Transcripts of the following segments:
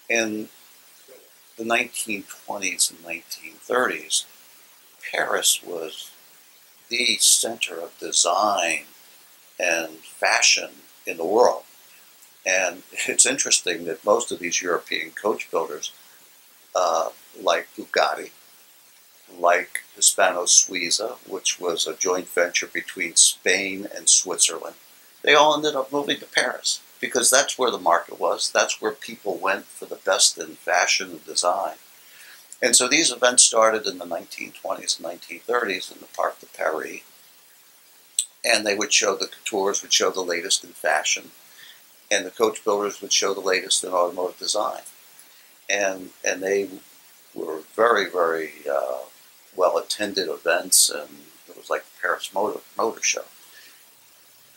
In the 1920s and 1930s, Paris was the center of design and fashion in the world. And it's interesting that most of these European coach builders, like Bugatti, like Hispano-Suiza, which was a joint venture between Spain and Switzerland, they all ended up moving to Paris because that's where the market was. That's where people went for the best in fashion and design. And so these events started in the 1920s and 1930s in the Parc de Paris, and they would show, the couture would show the latest in fashion, and the coach builders would show the latest in automotive design. And they were very, very well attended events, and it was like the Paris Motor Show.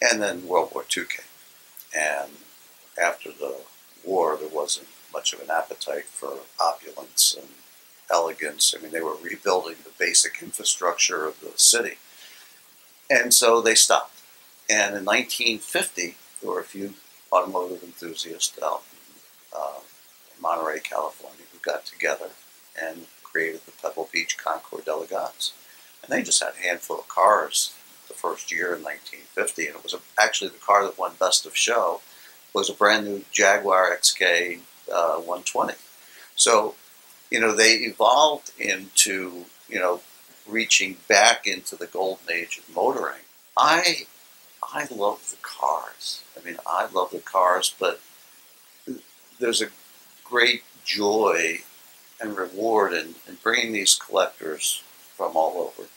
And then World War II came, and after the war, there wasn't much of an appetite for opulence and elegance. I mean, they were rebuilding the basic infrastructure of the city, and so they stopped. And in 1950, there were a few automotive enthusiasts out in Monterey, California, who got together and created the Pebble Beach Concours d'Elegance. And they just had a handful of cars the first year in 1950, and it was actually the car that won Best of Show was a brand new Jaguar XK 120. So, they evolved into, reaching back into the golden age of motoring. I love the cars. I mean, I love the cars, but there's a great joy and reward in bringing these collectors from all over.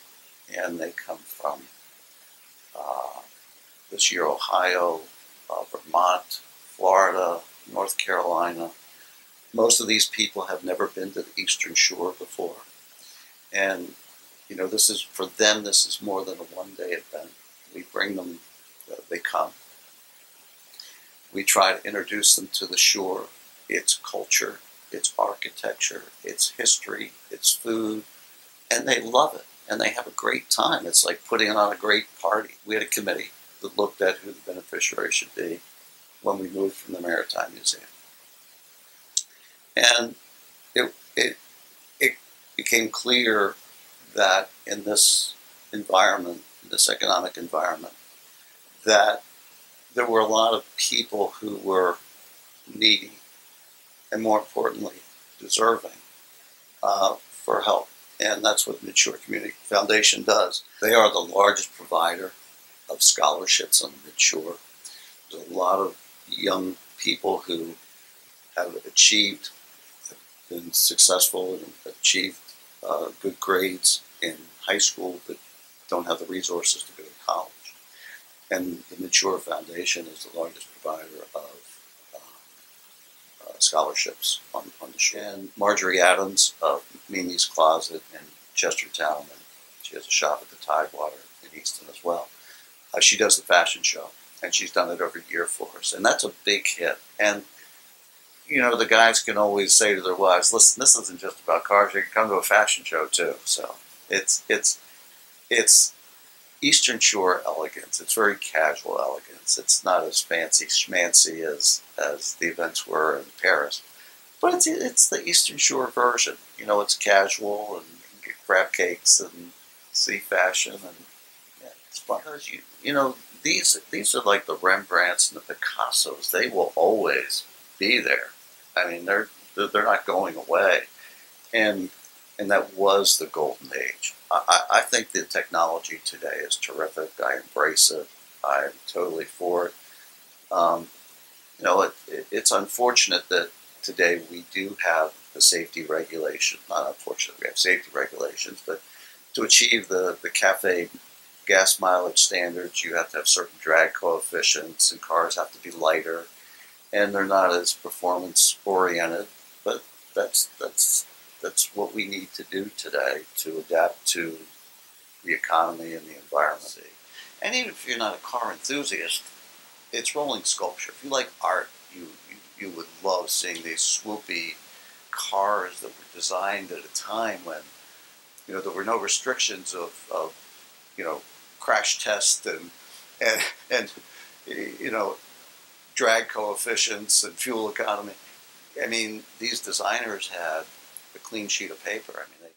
And they come from this year, Ohio, Vermont, Florida, North Carolina. Most of these people have never been to the Eastern Shore before. And, this is, for them, this is more than a one-day event. We bring them, they come. We try to introduce them to the shore, its culture, its architecture, its history, its food, and they love it. And they have a great time. It's like putting on a great party. We had a committee that looked at who the beneficiary should be when we moved from the Maritime Museum. And it became clear that in this environment, this economic environment, that there were a lot of people who were needy and, more importantly, deserving for help. And that's what the Midshore Community Foundation does. They are the largest provider of scholarships on the Midshore. There's a lot of young people who have achieved, have been successful and achieved good grades in high school but don't have the resources to go to college. And the Midshore Foundation is the largest provider of scholarships on the shore. And Marjorie Adams of Mimi's Closet in Chestertown, and she has a shop at the Tidewater in Easton as well. She does the fashion show, and she's done it every year for us, and that's a big hit. And the guys can always say to their wives, "Listen, this isn't just about cars. You can come to a fashion show too." So it's Eastern Shore elegance. It's very casual elegance. It's not as fancy schmancy as the events were in Paris, but it's the Eastern Shore version. It's casual, and you can get crab cakes and see fashion, and it's fun. These are like the Rembrandts and the Picassos. They will always be there. I mean, they're not going away, and that was the golden age. I think the technology today is terrific. I embrace it. I'm totally for it. It's unfortunate that today we do have the safety regulation. Not unfortunate, we have safety regulations, but to achieve the CAFE gas mileage standards, you have to have certain drag coefficients, and cars have to be lighter, and they're not as performance oriented. But that's what we need to do today to adapt to the economy and the environment. And even if you're not a car enthusiast, it's rolling sculpture. If you like art, you would love seeing these swoopy cars that were designed at a time when there were no restrictions of crash tests and drag coefficients and fuel economy. I mean, these designers had a clean sheet of paper. I mean,